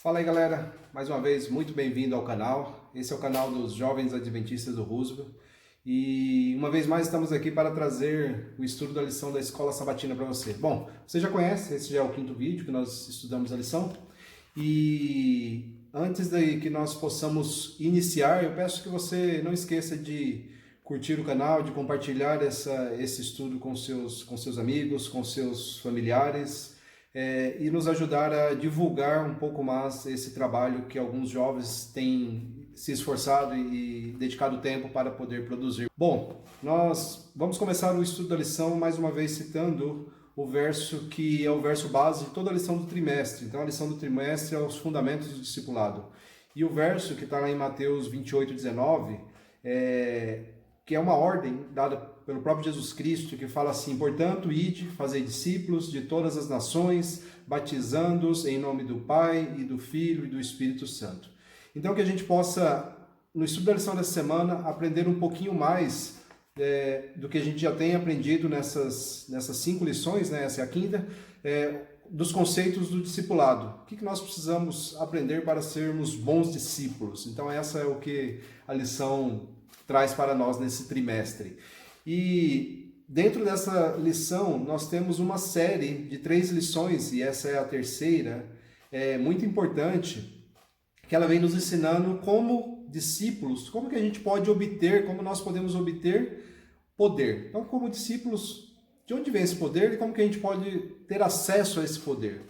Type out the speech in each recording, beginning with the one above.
Fala aí galera, mais uma vez muito bem-vindo ao canal. Esse é o canal dos Jovens Adventistas do Roosevelt e uma vez mais estamos aqui para trazer o estudo da lição da Escola Sabatina para você. Bom, você já conhece, esse já é o quinto vídeo que nós estudamos a lição e antes de que nós possamos iniciar, eu peço que você não esqueça de curtir o canal, de compartilhar esse estudo com seus amigos, com seus familiares, e nos ajudar a divulgar um pouco mais esse trabalho que alguns jovens têm se esforçado e dedicado tempo para poder produzir. Bom, nós vamos começar o estudo da lição mais uma vez citando o verso que é o verso base de toda a lição do trimestre. Então a lição do trimestre é os fundamentos do discipulado. E o verso que está lá em Mateus 28:19, que é uma ordem dada pelo próprio Jesus Cristo, que fala assim: portanto, ide, fazei discípulos de todas as nações, batizando-os em nome do Pai, e do Filho, e do Espírito Santo. Então, que a gente possa, no estudo da lição dessa semana, aprender um pouquinho mais do que a gente já tem aprendido nessas 5 lições, né? Essa é a quinta, dos conceitos do discipulado. O que nós precisamos aprender para sermos bons discípulos? Então, essa é o que a lição traz para nós nesse trimestre. E dentro dessa lição nós temos uma série de 3 lições, e essa é a terceira, muito importante, que ela vem nos ensinando como discípulos, como que a gente pode obter, como nós podemos obter poder. Então, como discípulos, de onde vem esse poder e como que a gente pode ter acesso a esse poder?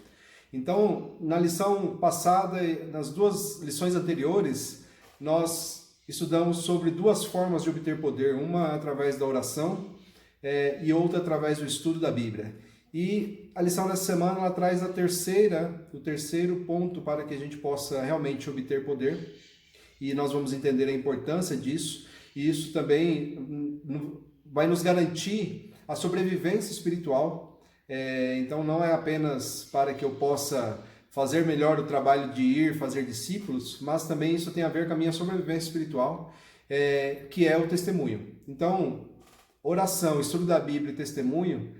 Então, na lição passada e nas 2 lições anteriores, nós estudamos sobre 2 formas de obter poder, uma através da oração e outra através do estudo da Bíblia. E a lição dessa semana ela traz o terceiro ponto para que a gente possa realmente obter poder, e nós vamos entender a importância disso, e isso também vai nos garantir a sobrevivência espiritual. Então não é apenas para que eu possa fazer melhor o trabalho de ir fazer discípulos, mas também isso tem a ver com a minha sobrevivência espiritual, que é o testemunho. Então, oração, estudo da Bíblia e testemunho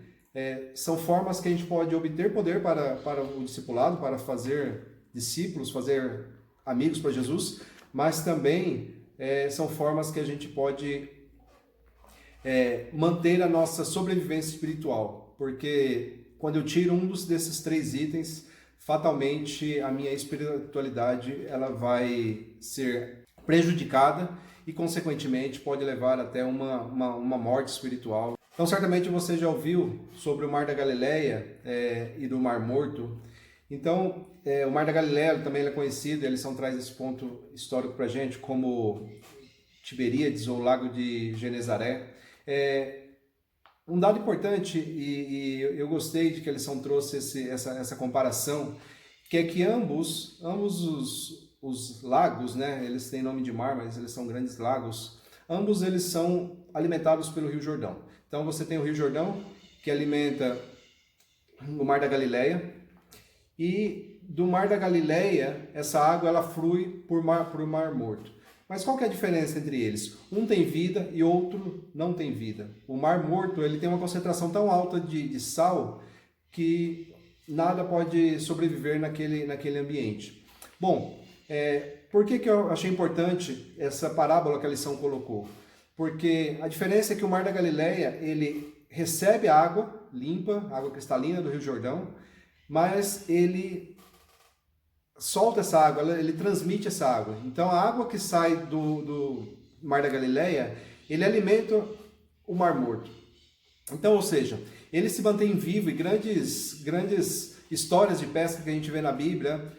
são formas que a gente pode obter poder para o discipulado, para fazer discípulos, fazer amigos para Jesus, mas também são formas que a gente pode manter a nossa sobrevivência espiritual, porque quando eu tiro um desses 3 itens, fatalmente a minha espiritualidade ela vai ser prejudicada e, consequentemente, pode levar até uma morte espiritual. Então, certamente você já ouviu sobre o Mar da Galileia e do Mar Morto. Então, o Mar da Galileia também é conhecido, a lição traz esse ponto histórico para a gente, como Tiberíades ou Lago de Genezaré. Um dado importante, e eu gostei de que a lição trouxe essa comparação, que é que ambos os lagos, né, eles têm nome de mar, mas eles são grandes lagos, ambos eles são alimentados pelo Rio Jordão. Então você tem o Rio Jordão, que alimenta o Mar da Galileia, e do Mar da Galileia, essa água ela flui por Mar Morto. Mas qual que é a diferença entre eles? Um tem vida e outro não tem vida. O Mar Morto ele tem uma concentração tão alta de sal que nada pode sobreviver naquele ambiente. Bom, por que eu achei importante essa parábola que a lição colocou? Porque a diferença é que o Mar da Galileia ele recebe a água limpa, água cristalina do Rio Jordão, mas ele solta essa água, ele transmite essa água. Então a água que sai do Mar da Galileia, ele alimenta o Mar Morto. Então, ou seja, ele se mantém vivo, e grandes histórias de pesca que a gente vê na Bíblia,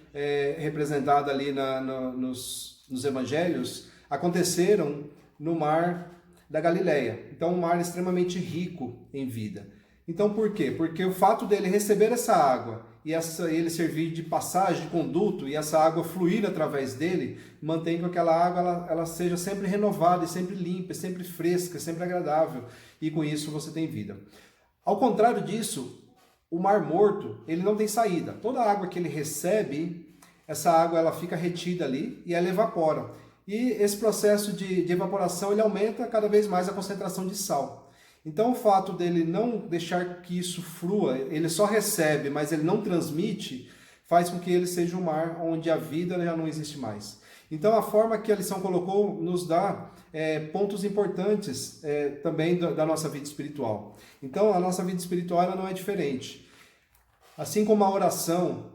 representada ali nos evangelhos, aconteceram no Mar da Galileia. Então um mar extremamente rico em vida. Então por quê? Porque o fato dele receber essa água e ele servir de passagem, de conduto, e essa água fluir através dele, mantém que aquela água ela seja sempre renovada, e sempre limpa, sempre fresca, sempre agradável, e com isso você tem vida. Ao contrário disso, o Mar Morto, ele não tem saída. Toda a água que ele recebe, essa água ela fica retida ali e ela evapora. E esse processo de evaporação ele aumenta cada vez mais a concentração de sal. Então o fato dele não deixar que isso flua, ele só recebe, mas ele não transmite, faz com que ele seja um mar onde a vida já não existe mais. Então, a forma que a lição colocou nos dá pontos importantes também da nossa vida espiritual. Então, a nossa vida espiritual ela não é diferente. Assim como a oração,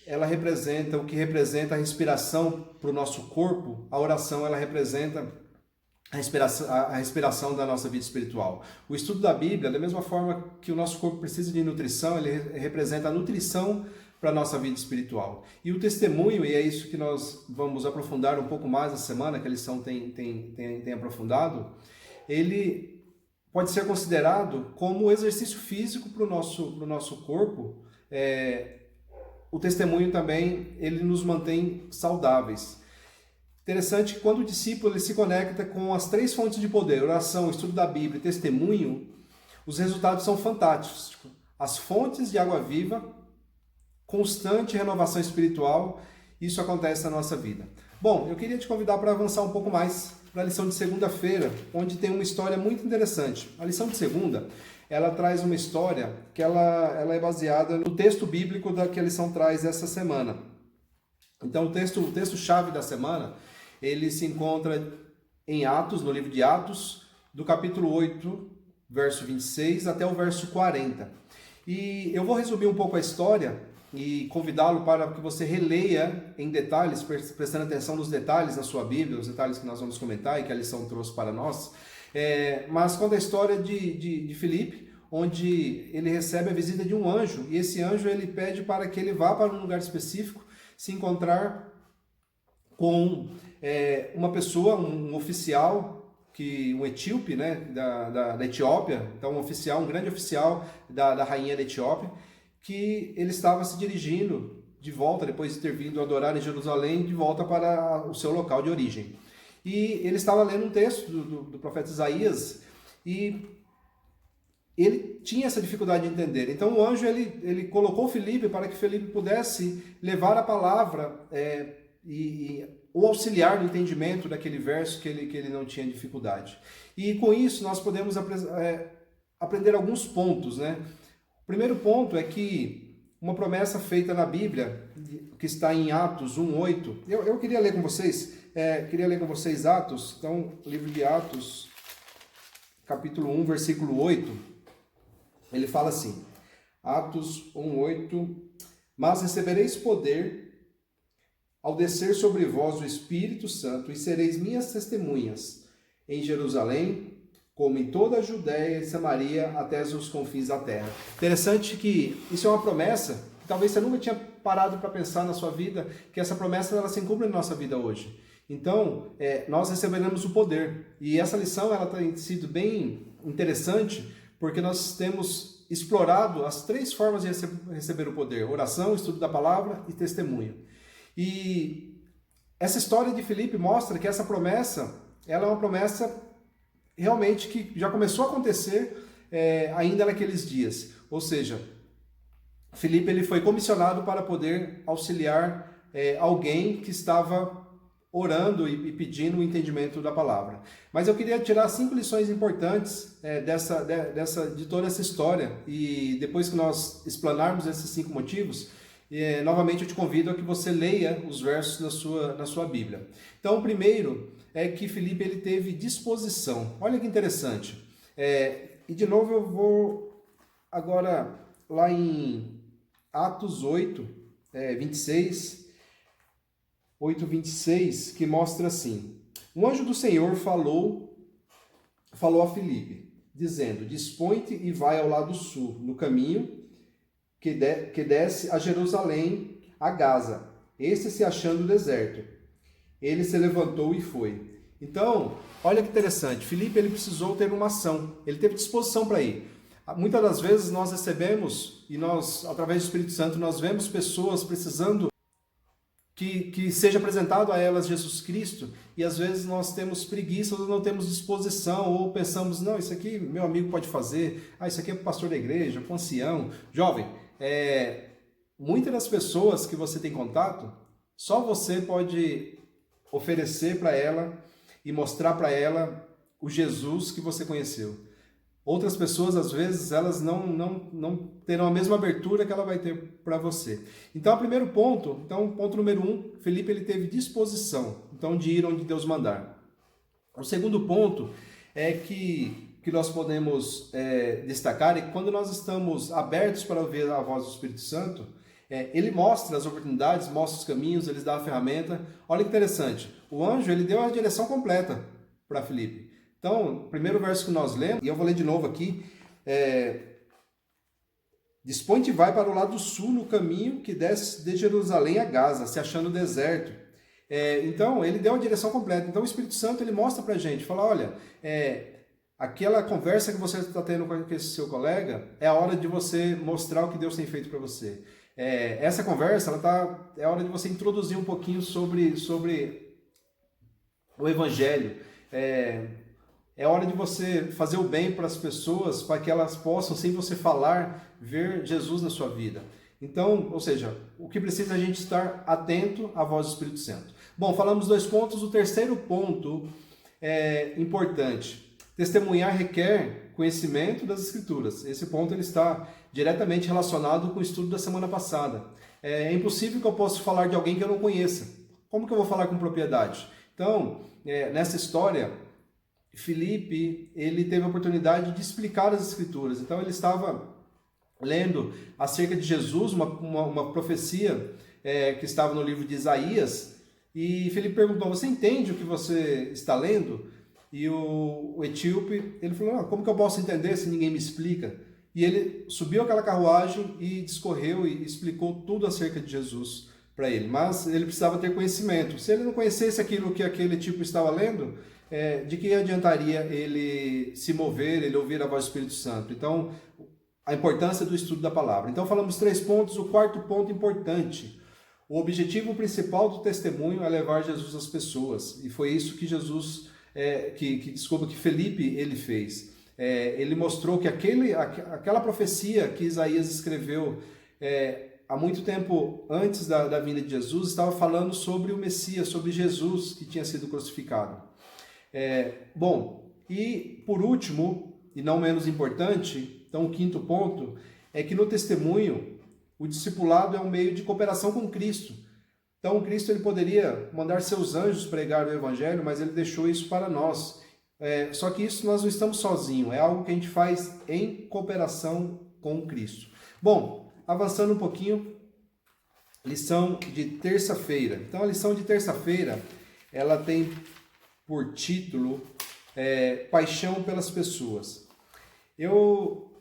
ela representa o que representa a respiração para o nosso corpo, a oração ela representa a respiração da nossa vida espiritual. O estudo da Bíblia, da mesma forma que o nosso corpo precisa de nutrição, ele representa a nutrição para a nossa vida espiritual. E o testemunho, e é isso que nós vamos aprofundar um pouco mais na semana, que a lição tem aprofundado, ele pode ser considerado como exercício físico para o nosso corpo. O testemunho também, ele nos mantém saudáveis. Interessante que quando o discípulo ele se conecta com as 3 fontes de poder, oração, estudo da Bíblia e testemunho, os resultados são fantásticos. As fontes de água viva, constante renovação espiritual, isso acontece na nossa vida. Bom, eu queria te convidar para avançar um pouco mais para a lição de segunda-feira, onde tem uma história muito interessante. A lição de segunda, ela traz uma história que ela é baseada no texto bíblico que a lição traz essa semana. Então, o texto-chave da semana, ele se encontra em Atos, no livro de Atos, do capítulo 8, verso 26 até o verso 40. E eu vou resumir um pouco a história e convidá-lo para que você releia em detalhes, prestando atenção nos detalhes na sua Bíblia, os detalhes que nós vamos comentar e que a lição trouxe para nós. Mas conta a história de Filipe, onde ele recebe a visita de um anjo, e esse anjo ele pede para que ele vá para um lugar específico, se encontrar com uma pessoa, um oficial, um etíope, né, da Etiópia, então um grande oficial da rainha da Etiópia, que ele estava se dirigindo de volta, depois de ter vindo adorar em Jerusalém, de volta para o seu local de origem. E ele estava lendo um texto do profeta Isaías, e ele tinha essa dificuldade de entender. Então o anjo ele colocou Filipe para que Filipe pudesse levar a palavra e o auxiliar no entendimento daquele verso que ele não tinha dificuldade. E com isso nós podemos aprender alguns pontos, né? O primeiro ponto é que uma promessa feita na Bíblia, que está em Atos 1:8, eu queria ler com vocês, Atos, então, livro de Atos, capítulo 1, versículo 8, ele fala assim, Atos 1:8, mas recebereis poder ao descer sobre vós o Espírito Santo, e sereis minhas testemunhas em Jerusalém, como em toda a Judéia e Samaria, até os confins da terra. Interessante que isso é uma promessa, que talvez você nunca tinha parado para pensar na sua vida, que essa promessa ela se cumpre na nossa vida hoje. Então, nós receberemos o poder. E essa lição ela tem sido bem interessante, porque nós temos explorado as 3 formas de receber o poder: oração, estudo da palavra e testemunho. E essa história de Filipe mostra que essa promessa, ela é uma promessa realmente que já começou a acontecer ainda naqueles dias. Ou seja, Filipe ele foi comissionado para poder auxiliar alguém que estava orando e pedindo o entendimento da palavra. Mas eu queria tirar 5 lições importantes de toda essa história, e depois que nós explanarmos esses 5 motivos, novamente eu te convido a que você leia os versos na sua Bíblia. Então, o primeiro é que Filipe ele teve disposição. Olha que interessante. E de novo eu vou agora lá em Atos 8:26, que mostra assim: um anjo do Senhor falou a Filipe, dizendo: dispõe-te e vai ao lado sul, no caminho que desce a Jerusalém, a Gaza, este se achando deserto. Ele se levantou e foi. Então, olha que interessante, Filipe ele precisou ter uma ação, ele teve disposição para ir. Muitas das vezes nós recebemos, e nós, através do Espírito Santo, nós vemos pessoas precisando que seja apresentado a elas Jesus Cristo, e às vezes nós temos preguiça, ou não temos disposição, ou pensamos, não, isso aqui meu amigo pode fazer, isso aqui é o pastor da igreja, o ancião. Jovem, muitas das pessoas que você tem contato, só você pode oferecer para ela e mostrar para ela o Jesus que você conheceu. outras pessoas, às vezes, elas não terão a mesma abertura que ela vai ter para você. Então, ponto número 1, Felipe ele teve disposição, então, de ir onde Deus mandar. O segundo ponto é que nós podemos destacar é que quando nós estamos abertos para ouvir a voz do Espírito Santo, ele mostra as oportunidades, mostra os caminhos, ele dá a ferramenta. Olha que interessante, o anjo ele deu a direção completa para Felipe. Então, o primeiro verso que nós lemos, e eu vou ler de novo aqui, dispõe-te e vai para o lado sul no caminho que desce de Jerusalém a Gaza, se achando deserto. Então, ele deu a direção completa. Então, o Espírito Santo ele mostra para a gente, fala, olha, aquela conversa que você está tendo com esse seu colega, é a hora de você mostrar o que Deus tem feito para você. Essa conversa, é a hora de você introduzir um pouquinho sobre o Evangelho. É hora de você fazer o bem para as pessoas, para que elas possam, sem você falar, ver Jesus na sua vida. Então, ou seja, o que precisa é a gente estar atento à voz do Espírito Santo. Bom, falamos 2 pontos. O terceiro ponto é importante. Testemunhar requer conhecimento das Escrituras. Esse ponto ele está diretamente relacionado com o estudo da semana passada. É impossível que eu possa falar de alguém que eu não conheça. Como que eu vou falar com propriedade? Então, nessa história, Felipe, ele teve a oportunidade de explicar as Escrituras. Então, ele estava lendo acerca de Jesus, uma profecia que estava no livro de Isaías, e Felipe perguntou, você entende o que você está lendo? E o etíope, ele falou, como que eu posso entender se ninguém me explica? E ele subiu aquela carruagem e discorreu e explicou tudo acerca de Jesus para ele. Mas ele precisava ter conhecimento. Se ele não conhecesse aquilo que aquele etíope estava lendo, de que adiantaria ele se mover, ele ouvir a voz do Espírito Santo? Então, a importância do estudo da palavra. Então, falamos 3 pontos. O quarto ponto importante. O objetivo principal do testemunho é levar Jesus às pessoas. E foi isso que que Felipe ele fez. Ele mostrou que aquela profecia que Isaías escreveu há muito tempo antes da vinda de Jesus, estava falando sobre o Messias, sobre Jesus que tinha sido crucificado. Bom, e por último, e não menos importante, então o quinto ponto, é que no testemunho, o discipulado é um meio de cooperação com Cristo. Então, Cristo ele poderia mandar seus anjos pregar o Evangelho, mas ele deixou isso para nós. Só que isso nós não estamos sozinhos, é algo que a gente faz em cooperação com Cristo. Bom, avançando um pouquinho, lição de terça-feira. Então, a lição de terça-feira, ela tem por título Paixão pelas Pessoas. Eu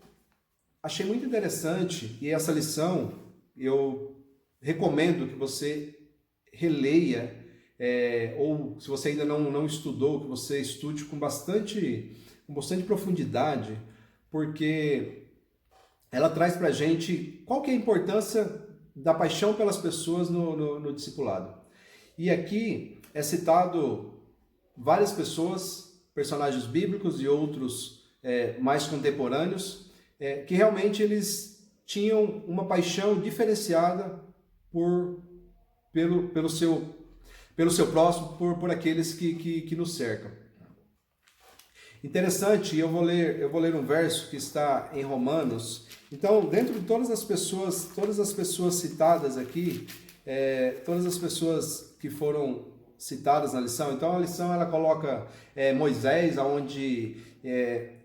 achei muito interessante, e essa lição eu recomendo que você releia, ou se você ainda não estudou, que você estude com bastante profundidade, porque ela traz para a gente qual que é a importância da paixão pelas pessoas no discipulado. E aqui é citado várias pessoas, personagens bíblicos e outros mais contemporâneos, que realmente eles tinham uma paixão diferenciada pelo seu próximo, por aqueles que nos cercam. Interessante, eu vou ler um verso que está em Romanos. Então, dentro de todas as pessoas citadas aqui, todas as pessoas que foram citadas na lição, então a lição ela coloca Moisés, onde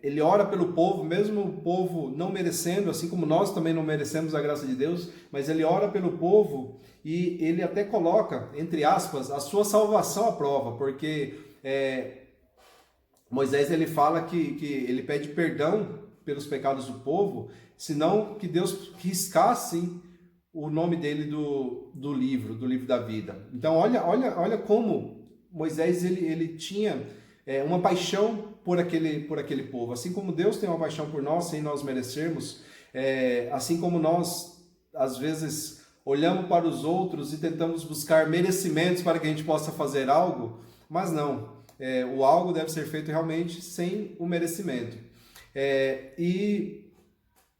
ele ora pelo povo, mesmo o povo não merecendo, assim como nós também não merecemos a graça de Deus, mas ele ora pelo povo e ele até coloca, entre aspas, a sua salvação à prova, porque Moisés ele fala que ele pede perdão pelos pecados do povo, senão que Deus riscasse o nome dele do livro da vida. Então olha como Moisés ele tinha uma paixão por aquele povo. Assim como Deus tem uma paixão por nós, sem nós merecermos, assim como nós, às vezes, olhamos para os outros e tentamos buscar merecimentos para que a gente possa fazer algo, mas não. O algo deve ser feito realmente sem o merecimento. E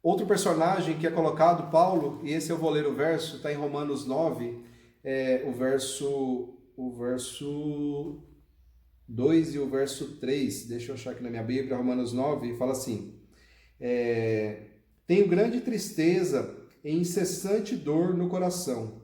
outro personagem que é colocado, Paulo, e esse eu vou ler o verso, está em Romanos 9, o verso 2 e o verso 3, deixa eu achar aqui na minha Bíblia, Romanos 9, fala assim: Tenho grande tristeza e incessante dor no coração,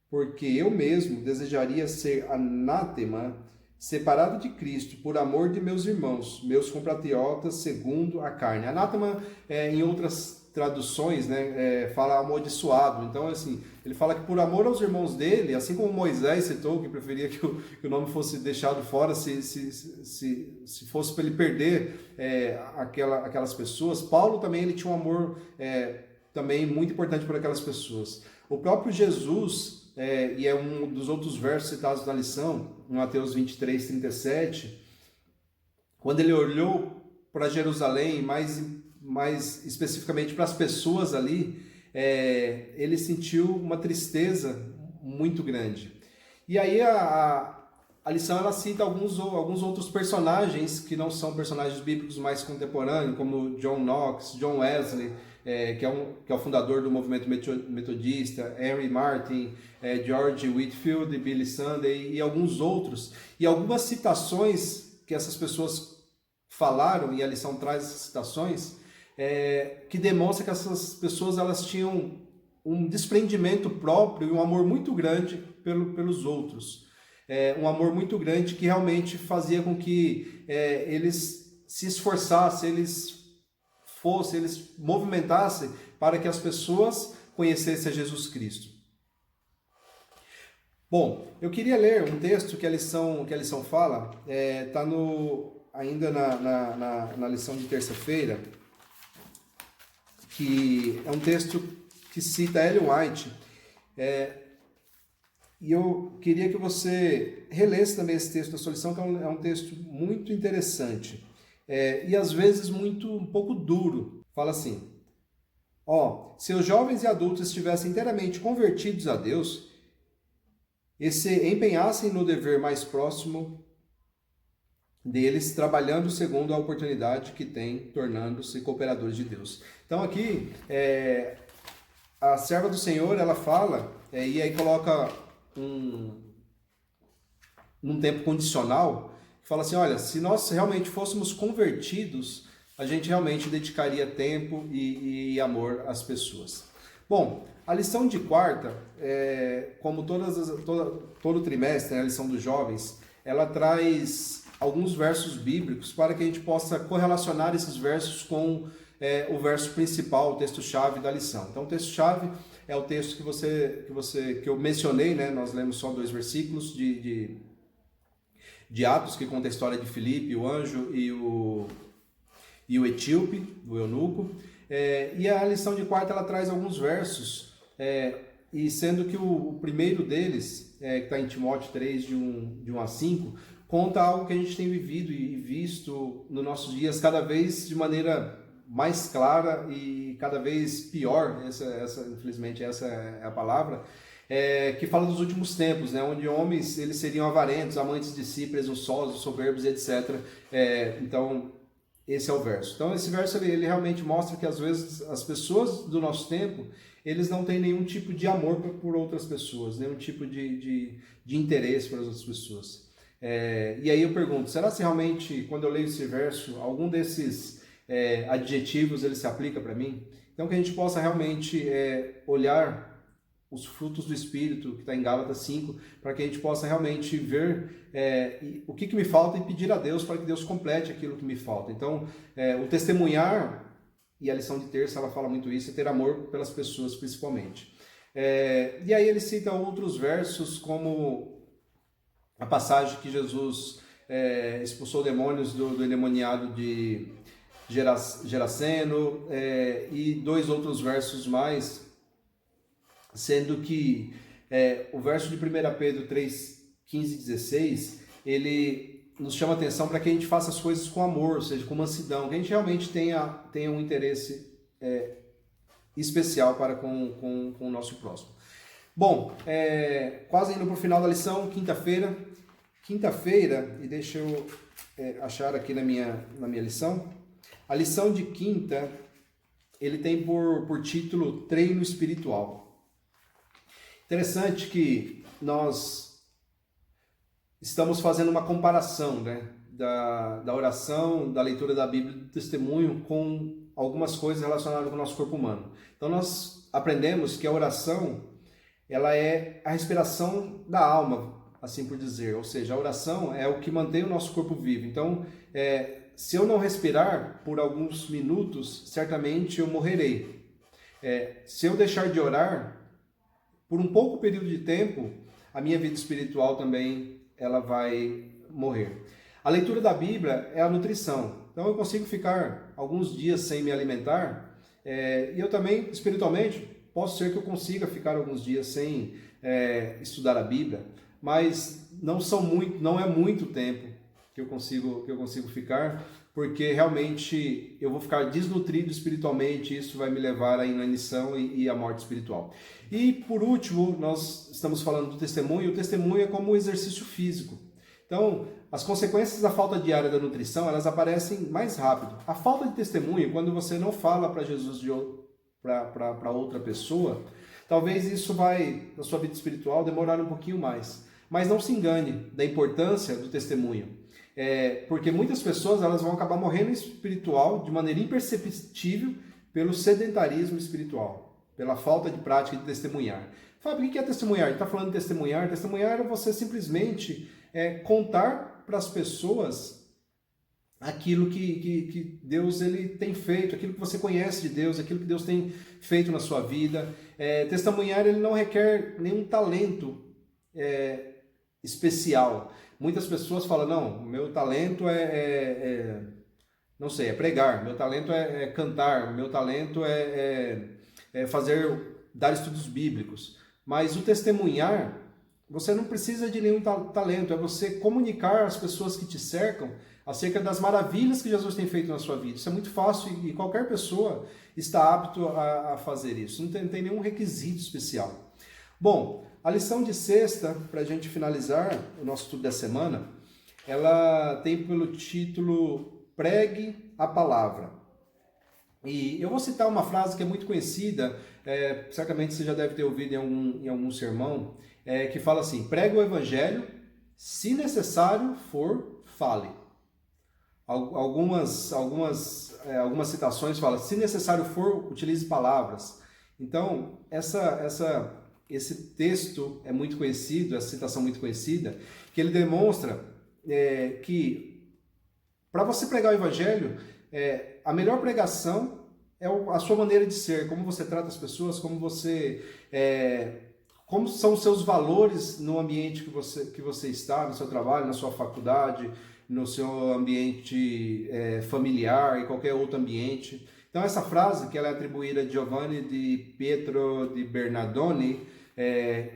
porque eu mesmo desejaria ser anátema, separado de Cristo, por amor de meus irmãos, meus compatriotas, segundo a carne. Anátema, em outras traduções, né, fala amaldiçoado. Então, assim, ele fala que por amor aos irmãos dele, assim como Moisés citou, que preferia que o nome fosse deixado fora se fosse para ele perder aquelas pessoas, Paulo também ele tinha um amor também muito importante por aquelas pessoas. O próprio Jesus, e é um dos outros versos citados na lição, em Mateus 23, 37, quando ele olhou para Jerusalém, mais especificamente para as pessoas ali, ele sentiu uma tristeza muito grande. E aí a lição ela cita alguns outros personagens que não são personagens bíblicos mais contemporâneos, como John Knox, John Wesley, que é o fundador do movimento metodista, Henry Martin, George Whitefield, Billy Sunday e alguns outros. E algumas citações que essas pessoas falaram, e a lição traz essas citações, que demonstra que essas pessoas elas tinham um desprendimento próprio e um amor muito grande pelos outros. Um amor muito grande que realmente fazia com que eles se esforçassem, eles movimentassem para que as pessoas conhecessem a Jesus Cristo. Bom, eu queria ler um texto que a lição fala, está ainda na lição de terça-feira, que é um texto que cita Ellen White, e eu queria que você relesse também esse texto da sua lição, que é um texto muito interessante, e às vezes um pouco duro. Fala assim: se os jovens e adultos estivessem inteiramente convertidos a Deus e se empenhassem no dever mais próximo deles, trabalhando segundo a oportunidade que têm, tornando-se cooperadores de Deus. Então aqui, a serva do Senhor, ela fala, e aí coloca num tempo condicional, fala assim, olha, se nós realmente fôssemos convertidos, a gente realmente dedicaria tempo e amor às pessoas. Bom, a lição de quarta, como todo trimestre, a lição dos jovens, ela traz alguns versos bíblicos para que a gente possa correlacionar esses versos com o verso principal, o texto-chave da lição. Então, o texto-chave é o texto que eu mencionei, né? Nós lemos só 2 versículos de Atos, que conta a história de Filipe, o anjo e o etíope, o eunuco. E a lição de quarta ela traz alguns versos, e sendo que o primeiro deles, que está em Timóteo 3, de 1 a 5, conta algo que a gente tem vivido e visto nos nossos dias cada vez de maneira mais clara e cada vez pior, infelizmente essa é a palavra, que fala dos últimos tempos, né, onde homens eles seriam avarentos, amantes de si, presunçosos, soberbos, etc. Então, esse é o verso. Então, esse verso ele realmente mostra que às vezes as pessoas do nosso tempo, eles não têm nenhum tipo de amor por outras pessoas, nenhum tipo de interesse pelas outras pessoas. E aí eu pergunto, será se realmente, quando eu leio esse verso, algum desses adjetivos ele se aplica para mim? Então que a gente possa realmente olhar os frutos do Espírito, que está em Gálatas 5, para que a gente possa realmente ver o que me falta e pedir a Deus para que Deus complete aquilo que me falta. Então, o testemunhar, e a lição de terça ela fala muito isso, é ter amor pelas pessoas principalmente. E aí ele cita outros versos, como a passagem que Jesus expulsou demônios do endemoniado de Geraseno, e 2 outros versos mais, sendo que o verso de 1 Pedro 3, 15 e 16, ele nos chama a atenção para que a gente faça as coisas com amor, ou seja, com mansidão, que a gente realmente tenha um interesse especial para com o nosso próximo. Bom, quase indo para o final da lição, quinta-feira, e deixa eu achar aqui na minha lição, a lição de quinta, ele tem por título Treino Espiritual. Interessante que nós estamos fazendo uma comparação, né, da oração, da leitura da Bíblia, do testemunho com algumas coisas relacionadas com o nosso corpo humano. Então nós aprendemos que a oração, ela é a respiração da alma, assim por dizer. Ou seja, a oração é o que mantém o nosso corpo vivo. Então, se eu não respirar por alguns minutos, certamente eu morrerei. Se eu deixar de orar por um pouco período de tempo, a minha vida espiritual também ela vai morrer. A leitura da Bíblia é a nutrição. Então eu consigo ficar alguns dias sem me alimentar, e eu também, espiritualmente, posso ser que eu consiga ficar alguns dias sem estudar a Bíblia, mas não é muito tempo que eu consigo ficar, porque realmente eu vou ficar desnutrido espiritualmente, e isso vai me levar à inanição e à morte espiritual. E por último, nós estamos falando do testemunho. O testemunho é como um exercício físico. Então, as consequências da falta diária da nutrição, elas aparecem mais rápido. A falta de testemunho, quando você não fala para Jesus para outra pessoa, talvez isso vai, na sua vida espiritual, demorar um pouquinho mais. Mas não se engane da importância do testemunho. Porque muitas pessoas elas vão acabar morrendo espiritual de maneira imperceptível pelo sedentarismo espiritual, pela falta de prática de testemunhar. Fábio, o que é testemunhar? Ele está falando de testemunhar. Testemunhar é você simplesmente contar para as pessoas aquilo que Deus ele tem feito, aquilo que você conhece de Deus, aquilo que Deus tem feito na sua vida. Testemunhar ele não requer nenhum talento especial. Muitas pessoas falam, não, meu talento não sei, é pregar, meu talento é cantar, meu talento é dar estudos bíblicos. Mas o testemunhar, você não precisa de nenhum talento, é você comunicar às pessoas que te cercam acerca das maravilhas que Jesus tem feito na sua vida. Isso é muito fácil e qualquer pessoa está apto a fazer isso, não tem nenhum requisito especial. Bom, a lição de sexta, para a gente finalizar o nosso estudo da semana, ela tem pelo título Pregue a Palavra. E eu vou citar uma frase que é muito conhecida, certamente você já deve ter ouvido em algum sermão, que fala assim: pregue o evangelho, se necessário for, fale. Algumas citações falam, se necessário for, utilize palavras. Então, esse texto é muito conhecido, essa citação muito conhecida, que ele demonstra que para você pregar o evangelho, a melhor pregação é a sua maneira de ser, como você trata as pessoas, como são os seus valores no ambiente que você está, no seu trabalho, na sua faculdade, no seu ambiente familiar e qualquer outro ambiente. Então essa frase, que ela é atribuída a Giovanni di Pietro di Bernardone,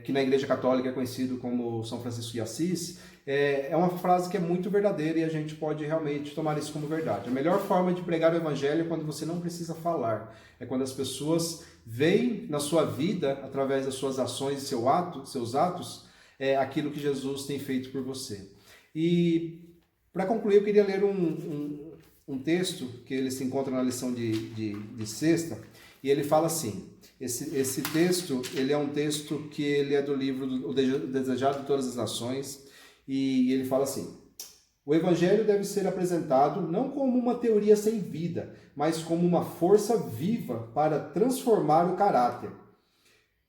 que na Igreja Católica é conhecido como São Francisco de Assis, é uma frase que é muito verdadeira e a gente pode realmente tomar isso como verdade. A melhor forma de pregar o Evangelho é quando você não precisa falar, é quando as pessoas veem na sua vida, através das suas ações e seus atos, aquilo que Jesus tem feito por você. E para concluir, eu queria ler um texto que ele se encontra na lição de sexta, e ele fala assim. Esse texto, ele é um texto que ele é do livro O Desejado de Todas as Nações, e ele fala assim: o Evangelho deve ser apresentado não como uma teoria sem vida, mas como uma força viva para transformar o caráter.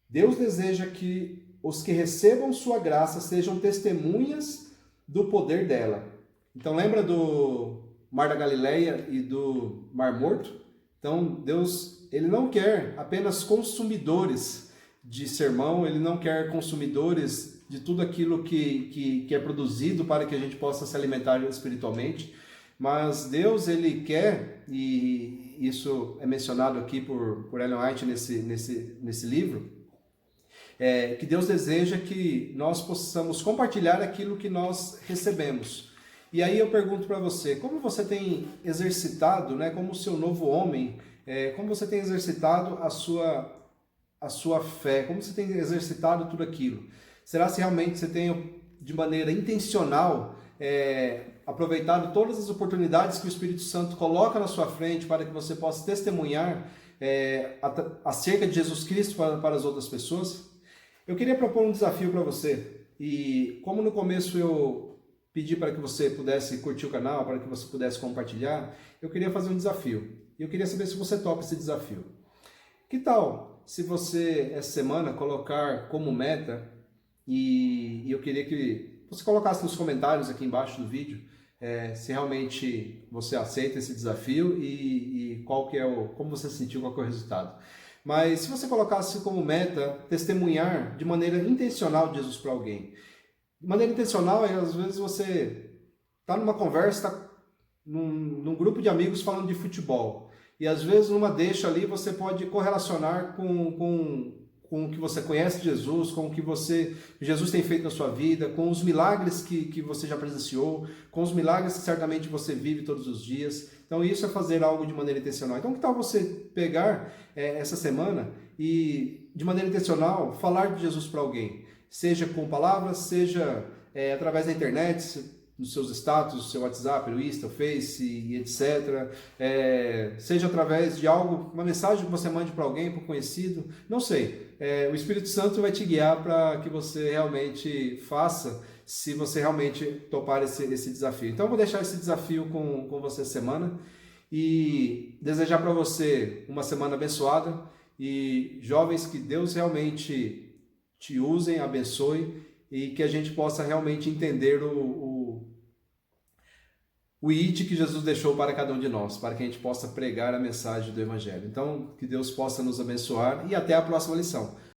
Deus deseja que os que recebam sua graça sejam testemunhas do poder dela. Então lembra do Mar da Galileia e do Mar Morto? Então Deus, ele não quer apenas consumidores de sermão, ele não quer consumidores de tudo aquilo que é produzido para que a gente possa se alimentar espiritualmente, mas Deus, ele quer, e isso é mencionado aqui por Ellen White nesse livro, que Deus deseja que nós possamos compartilhar aquilo que nós recebemos. E aí eu pergunto para você, como você tem exercitado, né, como o seu novo homem, como você tem exercitado a sua fé, como você tem exercitado tudo aquilo? Será se realmente você tem, de maneira intencional, aproveitado todas as oportunidades que o Espírito Santo coloca na sua frente para que você possa testemunhar acerca de Jesus Cristo para as outras pessoas? Eu queria propor um desafio para você. E como no começo eu pedi para que você pudesse curtir o canal, para que você pudesse compartilhar, eu queria fazer um desafio. E eu queria saber se você topa esse desafio. Que tal se você, essa semana, colocar como meta, e eu queria que você colocasse nos comentários aqui embaixo do vídeo, se realmente você aceita esse desafio e qual que é como você sentiu, qual que é o resultado. Mas se você colocasse como meta testemunhar de maneira intencional de Jesus para alguém. De maneira intencional, às vezes você está numa conversa, está num grupo de amigos falando de futebol. E às vezes numa deixa ali você pode correlacionar com o que você conhece de Jesus, com o que Jesus tem feito na sua vida, com os milagres que você já presenciou, com os milagres que certamente você vive todos os dias. Então isso é fazer algo de maneira intencional. Então que tal você pegar essa semana e de maneira intencional falar de Jesus para alguém? Seja com palavras, seja através da internet, nos seus status, seu WhatsApp, o Insta, o Face e etc. Seja através de algo, uma mensagem que você mande para alguém, para um conhecido, não sei. O Espírito Santo vai te guiar para que você realmente faça, se você realmente topar esse desafio. Então eu vou deixar esse desafio com você essa semana e desejar para você uma semana abençoada e jovens, que Deus realmente te usem, abençoe e que a gente possa realmente entender o id que Jesus deixou para cada um de nós, para que a gente possa pregar a mensagem do Evangelho. Então, que Deus possa nos abençoar e até a próxima lição.